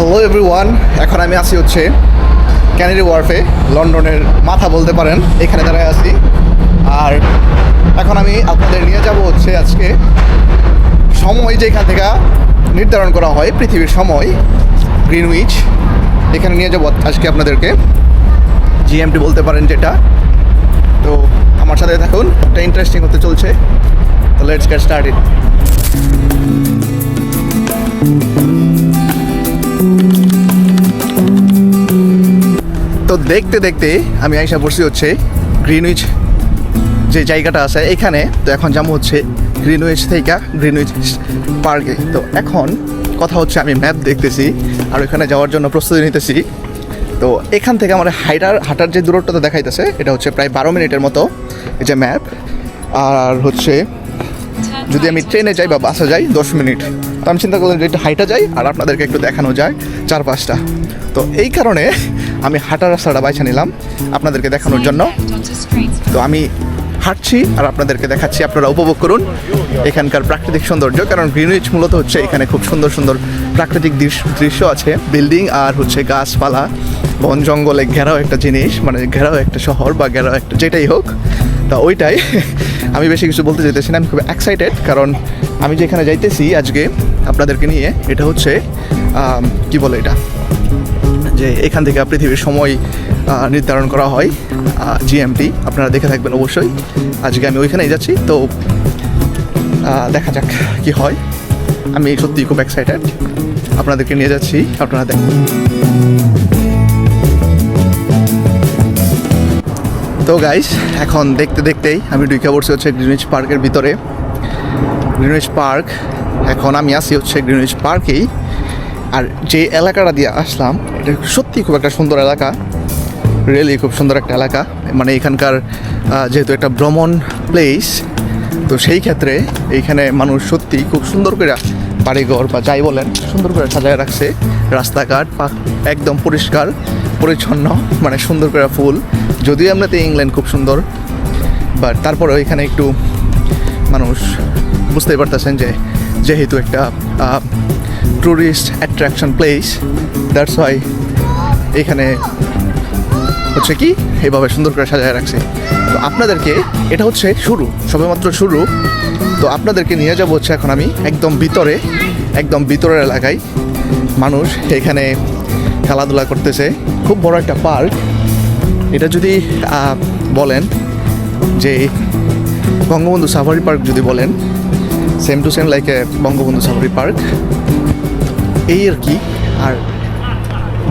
Hello everyone, এখন আমি আছি হচ্ছে ক্যানারি ওয়ার্ফে, লন্ডনের মাথা বলতে পারেন। এখানে দাঁড়ায় আছি। আর এখন আমি আপনাদের নিয়ে যাব হচ্ছে আজকে সময় যেখান থেকে নির্ধারণ করা হয়, পৃথিবীর সময়, গ্রিনউইচ। এখানে নিয়ে যাব আজকে আপনাদেরকে, জিএমটি বলতে পারেন যেটা। তো আমার সাথে থাকুন, এটা ইন্টারেস্টিং হতে চলছে। তো লেটস গেট স্টার্টেড। তো দেখতে দেখতে আমি আইসা পড়ছি হচ্ছে গ্রিনউইচ যে জায়গাটা আছে এখানে। তো এখন যাবো হচ্ছে গ্রিনউইচ থেকে গ্রিনউইচ পার্কে। তো এখন কথা হচ্ছে আমি ম্যাপ দেখতেছি আর ওইখানে যাওয়ার জন্য প্রস্তুতি নিতেছি। তো এখান থেকে আমার হাঁটার যে দূরত্বটা দেখাইতেছে এটা হচ্ছে প্রায় 12 মিনিটের মতো, এই যে ম্যাপ। আর হচ্ছে যদি আমি ট্রেনে যাই বা বাসে যাই 10 মিনিট। তো আমি চিন্তা করলাম যে একটু হাইটা যাই আর আপনাদেরকে একটু দেখানো যায় চারপাশটা। তো এই কারণে আমি হাঁটার রাস্তাটা বাইছে নিলাম আপনাদেরকে দেখানোর জন্য। তো আমি হাঁটছি আর আপনাদেরকে দেখাচ্ছি, আপনারা উপভোগ করুন এখানকার প্রাকৃতিক সৌন্দর্য। কারণ গ্রিনউইচ মূলত হচ্ছে এখানে খুব সুন্দর সুন্দর প্রাকৃতিক দৃশ্য আছে, বিল্ডিং আর হচ্ছে গাছপালা, বন জঙ্গলে ঘেরাও একটা জিনিস, মানে ঘেরাও একটা শহর বা ঘেরাও একটা যেটাই হোক। তা ওইটাই আমি বেশি কিছু বলতে চাইতেছি না, আমি খুব এক্সাইটেড। কারণ আমি যেখানে যাইতেছি আজকে আপনাদেরকে নিয়ে, এটা হচ্ছে কি বলে এটা, যে এখান থেকে পৃথিবীর সময় নির্ধারণ করা হয়, জিএমটি। আপনারা দেখে থাকবেন অবশ্যই। আজকে আমি ওইখানেই যাচ্ছি। তো দেখা যাক কি হয়। আমি সত্যিই খুব এক্সাইটেড, আপনাদেরকে নিয়ে যাচ্ছি, আপনারা দেখুন। তো গাইস, এখন দেখতে দেখতেই আমি ঢুকে পড়ছি হচ্ছে গ্রিনউইচ পার্কের ভিতরে। গ্রিনউইচ পার্ক, এখন আমি আসি হচ্ছে গ্রিনউইচ পার্কেই। আর যে এলাকাটা দিয়ে আসলাম এটা সত্যি খুব একটা সুন্দর এলাকা, রিয়েলি খুব সুন্দর একটা এলাকা। মানে এখানকার যেহেতু একটা ভ্রমণ প্লেস, তো সেই ক্ষেত্রে এইখানে মানুষ সত্যি খুব সুন্দর করে বাড়িঘর বা যাই বলেন সুন্দর করে সাজায় রাখছে। রাস্তাঘাট একদম পরিষ্কার পরিচ্ছন্ন, মানে সুন্দর করে ফুল। যদিও এমনিতে ইংল্যান্ড খুব সুন্দর, বাট তারপরেও এখানে একটু মানুষ বুঝতেই পারতেছেন যে যেহেতু একটা tourist attraction place, that's why এখানে হচ্ছে কি এইভাবে সুন্দর করে সাজায় রাখছে। তো আপনাদেরকে, এটা হচ্ছে শুরু, সবেমাত্র শুরু। তো আপনাদেরকে নিয়ে যাবো হচ্ছে এখন আমি একদম ভিতরের এলাকায়। মানুষ এখানে খেলাধুলা করতেছে, খুব বড় একটা পার্ক। এটা যদি বলেন যে বঙ্গবন্ধু সাফারি পার্ক যদি বলেন, same to same like Bangabandhu safari park, এই আর কি। আর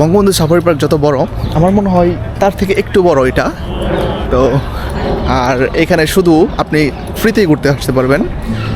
বঙ্গবন্ধু সাফারি পার্ক যত বড়, আমার মনে হয় তার থেকে একটু বড় এটা। তো আর এখানে শুধু আপনি ফ্রিতেই ঘুরতে আসতে পারবেন,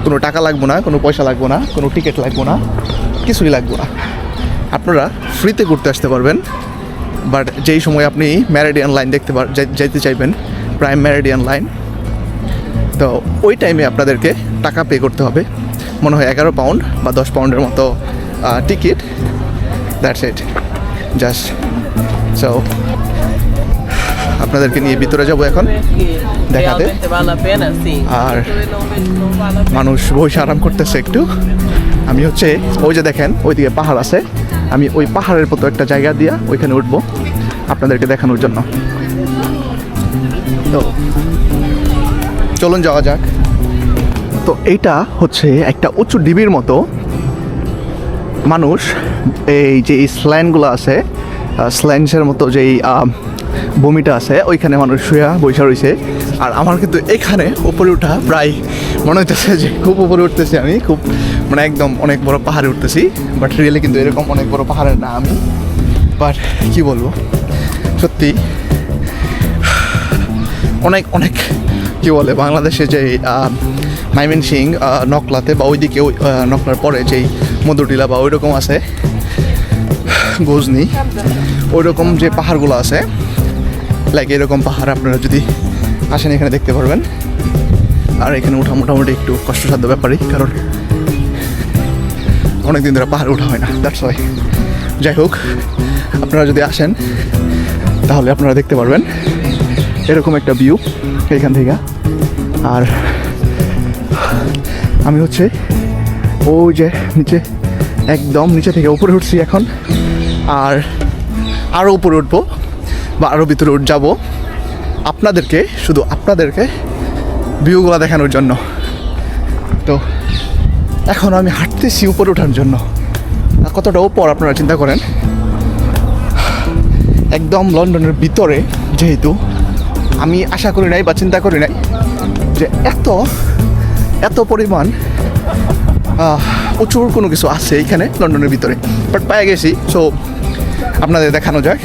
কোনো টাকা লাগবে না, কোনো পয়সা লাগবে না, কোনো টিকিট লাগবে না, কিছুই লাগবে না। আপনারা ফ্রিতে ঘুরতে আসতে পারবেন। বাট যেই সময় আপনি মেরিডিয়ান লাইন যাইতে চাইবেন, প্রাইম মেরিডিয়ান লাইন, তো ওই টাইমে আপনাদেরকে টাকা পে করতে হবে। মনে হয় 11 পাউন্ড বা 10 পাউন্ডের মতো ticket, that's it just. So আপনাদেরকে নিয়ে ভিতরে যাব এখন দেখাতে। আর মানুষ বসে আরাম করতেছে একটু। আমি হচ্ছে ওই যে দেখেন ওইদিকে পাহাড় আছে, আমি ওই পাহাড়ের মতো একটা জায়গা দিয়া ওইখানে উঠবো আপনাদেরকে দেখানোর জন্য। তো চলুন যাওয়া যাক। তো এইটা হচ্ছে একটা উঁচু ডিবির মতো। মানুষ এই যে স্ল্যান্ডগুলো আছে, স্ল্যান্ডসের মতো যেই ভূমিটা আছে, ওইখানে মানুষ শুয়া বসে রয়েছে। আর আমার কিন্তু এখানে উপরে ওঠা প্রায় মনে হইতেছে যে খুব উপরে উঠতেছি আমি, খুব মানে একদম অনেক বড় পাহাড়ে উঠতেছি। বাট রিয়েলি কিন্তু এরকম অনেক বড় পাহাড়ের না আমি। বাট কী বলবো, সত্যি অনেক অনেক কী বলে, বাংলাদেশে যে ময়মনসিং নকলাতে বা ওইদিকে নকলার পরে যেই মধুটিলা বা ওই রকম আছে, গজনি, ওই রকম যে পাহাড়গুলো আছে, লাইক এরকম পাহাড় আপনারা যদি আসেন এখানে দেখতে পারবেন। আর এখানে ওঠা মোটামুটি একটু কষ্টসাধ্য ব্যাপারই, কারণ অনেক দিন ধরে পাহাড়ে ওঠা হয় না, দ্যাটস ওয়াই। যাই হোক, আপনারা যদি আসেন তাহলে আপনারা দেখতে পারবেন এরকম একটা ভিউ এইখান থেকে। আর আমি হচ্ছে ওই যে নিচে, একদম নিচে থেকে উপরে উঠছি এখন। আর আরও উপরে উঠবো বা আরও ভিতরে যাব আপনাদেরকে, শুধু আপনাদেরকে ভিউগুলো দেখানোর জন্য। তো এখন আমি হাঁটতেছি উপরে ওঠার জন্য। কতটা উপর আপনারা চিন্তা করেন, একদম লন্ডনের ভিতরে, যেহেতু আমি আশা করি নাই বা চিন্তা করি নাই যে এত পরিমাণ প্রচুর কোনো কিছু আছে এইখানে লন্ডনের ভিতরে, বাট পেয়ে গেছি। সো আপনাদের দেখানো যায়,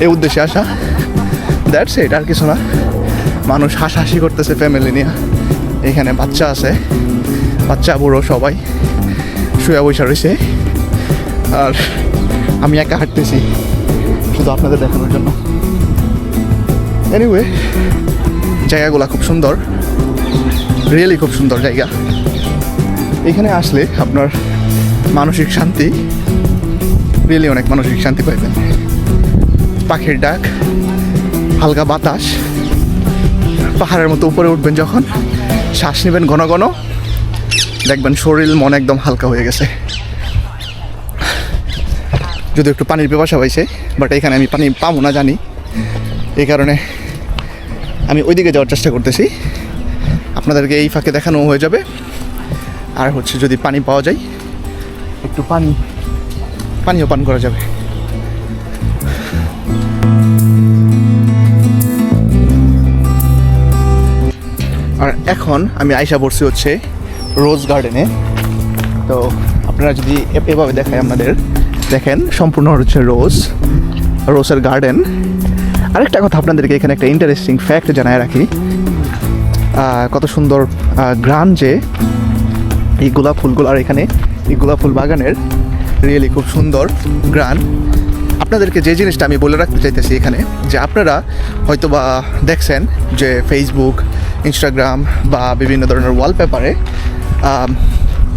এই উদ্দেশ্যে আসা। দ্যাটস ইট, আর কিছু না। মানুষ হাসাহাসি করতেছে ফ্যামিলি নিয়ে। এখানে বাচ্চা আছে, বাচ্চা বুড়ো সবাই শুয়ে বসে রয়েছে, আর আমি একা হাঁটতেছি শুধু আপনাদের দেখানোর জন্য। এনিওয়ে, জায়গাগুলো খুব সুন্দর, রিয়েলি খুব সুন্দর জায়গা। এখানে আসলে আপনার মানসিক শান্তি, রিয়েলি অনেক মানসিক শান্তি পাইবেন। পাখির ডাক, হালকা বাতাস, পাহাড়ের মতো উপরে উঠবেন যখন, শ্বাস নেবেন ঘন ঘন, দেখবেন শরীর মন একদম হালকা হয়ে গেছে। যদি একটু পানির পিপাসা পাইছে, বাট এখানে আমি পানি পাবো না জানি, এই কারণে আমি ওইদিকে যাওয়ার চেষ্টা করতেছি। আপনাদেরকে এই ফাঁকে দেখানো হয়ে যাবে। আর হচ্ছে যদি পানি পাওয়া যায়, একটু পানিও পান করা যাবে। আর এখন আমি আইসা পড়ছি হচ্ছে রোজ গার্ডেনে। তো আপনারা যদি এভাবে দেখায় আপনাদের, দেখেন সম্পূর্ণ হচ্ছে রোজের গার্ডেন। আরেকটা কথা আপনাদেরকে এখানে একটা ইন্টারেস্টিং ফ্যাক্ট জানায় রাখি, কত সুন্দর গ্রান যে এই গোলাপ ফুলগুলো, আর এখানে এই গোলাপ ফুল বাগানের রিয়েলি খুব সুন্দর গ্রান। আপনাদেরকে যে জিনিসটা আমি বলে রাখতে চাইতেছি এখানে, যে আপনারা হয়তো বা দেখছেন যে ফেসবুক, ইনস্টাগ্রাম বা বিভিন্ন ধরনের ওয়ালপেপারে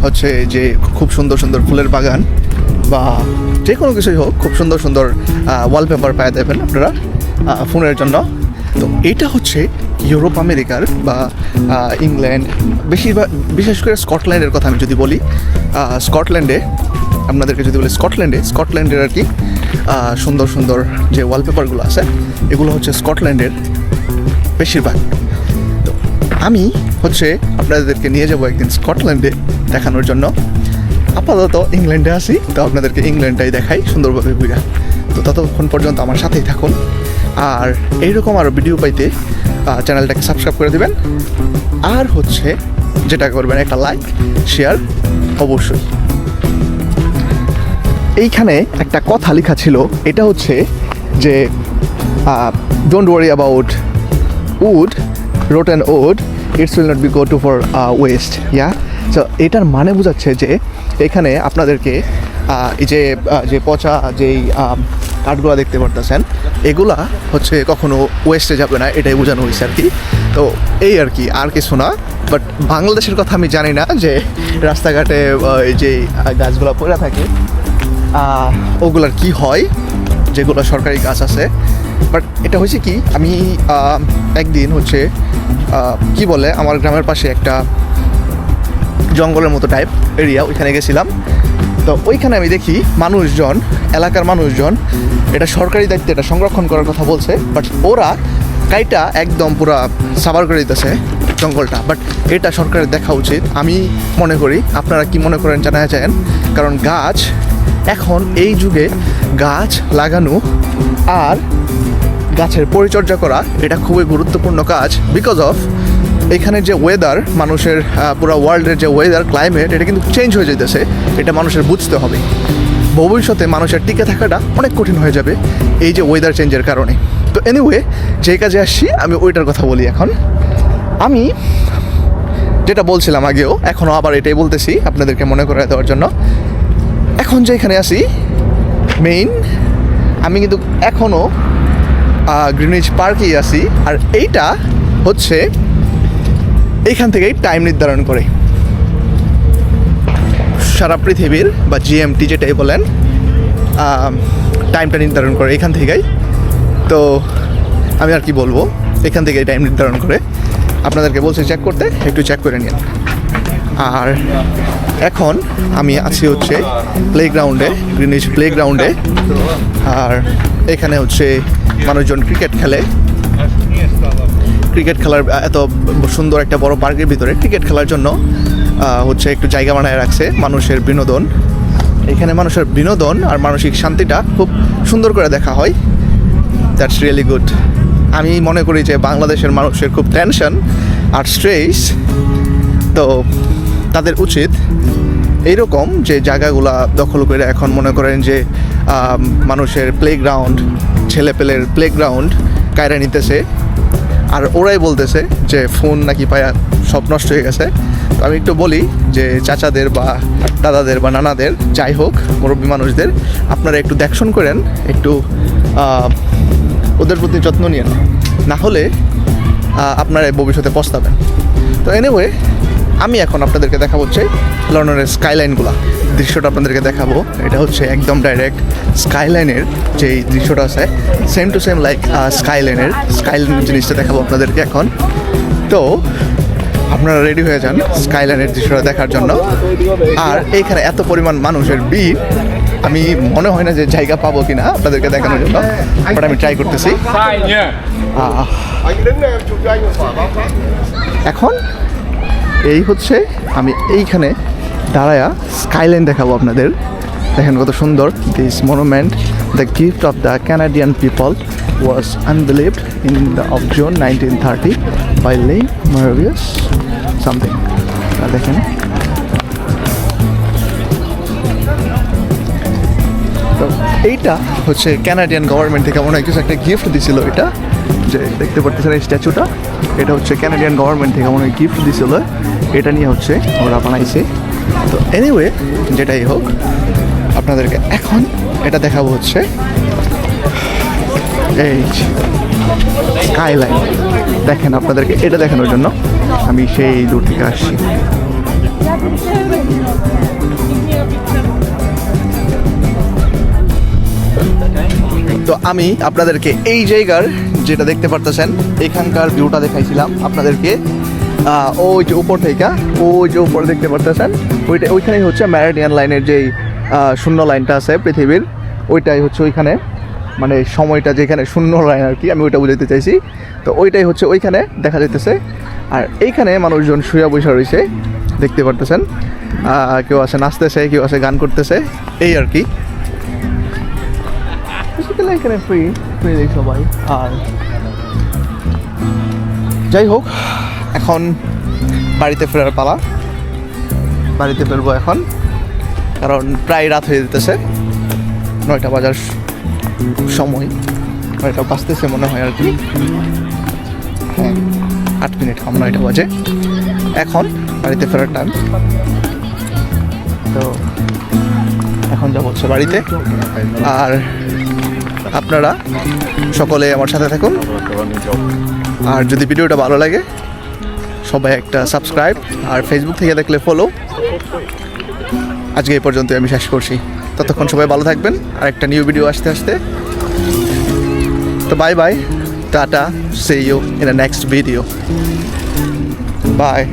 হচ্ছে যে খুব সুন্দর সুন্দর ফুলের বাগান বা যে কোনো কিছুই হোক, খুব সুন্দর সুন্দর ওয়ালপেপার পাওয়া যাবেন আপনারা ফোনের জন্য। তো এইটা হচ্ছে ইউরোপ আমেরিকার বা ইংল্যান্ড, বিশেষ করে স্কটল্যান্ডের কথা আমি যদি বলি, স্কটল্যান্ডে আপনাদেরকে যদি বলি স্কটল্যান্ডের আর কি সুন্দর সুন্দর যে ওয়ালপেপারগুলো আছে, এগুলো হচ্ছে স্কটল্যান্ডের বেশিরভাগ। তো আমি হচ্ছে আপনাদেরকে নিয়ে যাব একদিন স্কটল্যান্ডে দেখানোর জন্য। আপাতত ইংল্যান্ডে আসি, তো আপনাদেরকে ইংল্যান্ডটাই দেখাই সুন্দরভাবে ঘুরে। তো ততক্ষণ পর্যন্ত আমার সাথেই থাকুন, আর এইরকম আরও ভিডিও পাইতে চ্যানেলটাকে সাবস্ক্রাইব করে দেবেন। আর হচ্ছে যেটা করবেন, একটা লাইক শেয়ার অবশ্যই। এইখানে একটা কথা লেখা ছিল, এটা হচ্ছে যে don't worry about wood, rotten wood, it's will not be go to for waste. Yeah, so এটার মানে বোঝাচ্ছে যে এখানে আপনাদেরকে এই যে পচা যেই কাঠগুলো দেখতে পারতেছেন, এগুলা হচ্ছে কখনো ওয়েস্টে যাবে না, এটাই বোঝানো হয়েছে আর কি। তো এই আর কি, আর কিছু না। বাট বাংলাদেশের কথা আমি জানি না যে রাস্তাঘাটে যে গাছগুলো পড়ে থাকে ওগুলার কি হয়, যেগুলো সরকারি গাছ আছে। বাট এটা হয়েছে কি, আমি একদিন হচ্ছে কি বলে, আমার গ্রামের পাশে একটা জঙ্গলের মতো টাইপ এরিয়া, ওইখানে গেছিলাম। তো ওইখানে আমি দেখি মানুষজন, এলাকার মানুষজন এটা সরকারি দায়িত্বে এটা সংরক্ষণ করার কথা বলছে, বাট ওরা কাইটা একদম পুরা সাবার করে দিতেছে জঙ্গলটা। বাট এটা সরকারের দেখা উচিত আমি মনে করি। আপনারা কি মনে করেন জানা চান, কারণ গাছ এখন এই যুগে গাছ লাগানো আর গাছের পরিচর্যা করা এটা খুবই গুরুত্বপূর্ণ কাজ। বিকজ অফ এখানের যে ওয়েদার, মানুষের পুরো ওয়ার্ল্ডের যে ওয়েদার ক্লাইমেট, এটা কিন্তু চেঞ্জ হয়ে যেতেছে, এটা মানুষের বুঝতে হবে। ভবিষ্যতে মানুষের টিকে থাকাটা অনেক কঠিন হয়ে যাবে এই যে ওয়েদার চেঞ্জের কারণে। তো এনিওয়ে, যে কাজে আসছি আমি ওইটার কথা বলি। এখন আমি যেটা বলছিলাম আগেও, এখনও আবার এটাই বলতেছি আপনাদেরকে মনে করিয়ে দেওয়ার জন্য। এখন যে এখানে আসি মেইন, আমি কিন্তু এখনও গ্রিনউইচ পার্কেই আসি। আর এইটা হচ্ছে এইখান থেকেই টাইম নির্ধারণ করে সারা পৃথিবীর, বা জিএমটি যেটাই বলেন, টাইমটা নির্ধারণ করে এখান থেকেই। তো আমি আর কি বলবো, এখান থেকেই টাইম নির্ধারণ করে। আপনাদেরকে বলছি চেক করতে, একটু চেক করে নিন। আর এখন আমি আছি হচ্ছে প্লেগ্রাউন্ডে, গ্রিনিচ প্লেগ্রাউন্ডে। আর এখানে হচ্ছে মানুষজন ক্রিকেট খেলে। ক্রিকেট খেলার এত সুন্দর একটা বড় পার্কের ভিতরে ক্রিকেট খেলার জন্য হচ্ছে একটু জায়গা বানায় রাখছে মানুষের বিনোদন। এখানে মানুষের বিনোদন আর মানসিক শান্তিটা খুব সুন্দর করে দেখা হয়। That's really good. আমি মনে করি যে বাংলাদেশের মানুষের খুব টেনশন আর স্ট্রেস, তো তাদের উচিত এইরকম যে জায়গাগুলা দখল করে এখন মনে করেন যে মানুষের প্লেগ্রাউন্ড, ছেলেপেলের প্লেগ্রাউন্ড কায়রা নিতেছে। আর ওরাই বলতেছে যে ফোন নাকি পায়া সব নষ্ট হয়ে গেছে। তো আমি একটু বলি যে চাচাদের বা দাদাদের বা নানাদের, যাই হোক মুরব্বী মানুষদের, আপনারা একটু দেখশন করেন, একটু ওদের প্রতি যত্ন নিন, না হলে আপনারা ভবিষ্যতে পস্তাবেন। তো এনিওয়ে, আমি এখন আপনাদেরকে দেখাবো হচ্ছে লন্ডনের স্কাইলাইনগুলো, দৃশ্যটা আপনাদেরকে দেখাবো। এটা হচ্ছে একদম ডাইরেক্ট স্কাইলাইনের যেই দৃশ্যটা আছে, same to same like skyline জিনিসটা দেখাবো আপনাদেরকে এখন। তো আপনারা রেডি হয়ে যান স্কাইলাইনের দৃশ্যটা দেখার জন্য। আর এইখানে এত পরিমাণ মানুষের ভিড়, আমি মনে হয় না যে জায়গা পাবো কিনা আপনাদেরকে দেখানোর জন্য, বাট আমি ট্রাই করতেছি। এখন এই হচ্ছে আমি এইখানে দাঁড়ায়া স্কাইলাইন দেখাবো আপনাদের। দেখেন কত সুন্দর। This monument, the gift of the Canadian people, was unveiled in the of June 1930 by Lee Moravius something. দেখেন তো এইটা হচ্ছে ক্যানাডিয়ান গভর্নমেন্ট থেকে মনে হয় কিছু একটা গিফট দিছিল। এটা যে দেখতে পাচ্ছেন এই স্ট্যাচুটা, এটা হচ্ছে ক্যানাডিয়ান গভর্নমেন্ট থেকে মনে হয় গিফট দিছিল। এটা নিয়ে হচ্ছে ওরা বানাইছে। তো এনিওয়ে, যেটাই হোক, আপনাদেরকে এখন এটা দেখাবো হচ্ছে এই স্কাইলাইন। দেখেন, আপনাদেরকে এটা দেখানোর জন্য আমি সেই দূর থেকে আসছি। তো আমি আপনাদেরকে এই জায়গার যেটা দেখতে পারতেছেন, এখানকার ভিউটা দেখাইছিলাম আপনাদেরকে। ওই যে উপর থেকে, ওই যে উপরে দেখতে পারতেছেন, ওইখানেই হচ্ছে ম্যারিডিয়ান লাইনের যেই শূন্য লাইনটা আছে পৃথিবীর, ওইটাই হচ্ছে ওইখানে, মানে সময়টা যেখানে শূন্য লাইন আর কি, আমি ওইটা বুঝাইতে চাইছি। তো ওইটাই হচ্ছে ওইখানে দেখা যাইতেছে। আর এইখানে মানুষজন শুয়া বসে রয়েছে, দেখতে পারতেছেন। কেউ আছে নাচতেছে, কেউ আছে গান করতেছে, এই আর কি। এখানে ফ্রি সবাই। আর যাই হোক, এখন বাড়িতে ফেরার পালা। বাড়িতে ফেরবো এখন, কারণ প্রায় রাত হয়ে যেতেছে, 9টা বাজার সময়, 9টা বাজতেছে মনে হয় আর কি। হ্যাঁ, 8 মিনিট কম 9টা বাজে। এখন বাড়িতে ফেরার টাইম। তো এখন যাবো হচ্ছে বাড়িতে। আর আপনারা সকলে আমার সাথে থাকুন। আর যদি ভিডিওটা ভালো লাগে, সবাই একটা সাবস্ক্রাইব, আর ফেসবুক থেকে দেখলে ফলো। আজকে এই পর্যন্ত আমি শেষ করছি। ততক্ষণ সবাই ভালো থাকবেন। আর একটা নিউ ভিডিও আসতে আসতে। তো bye bye, tata, see you in the next video. Bye.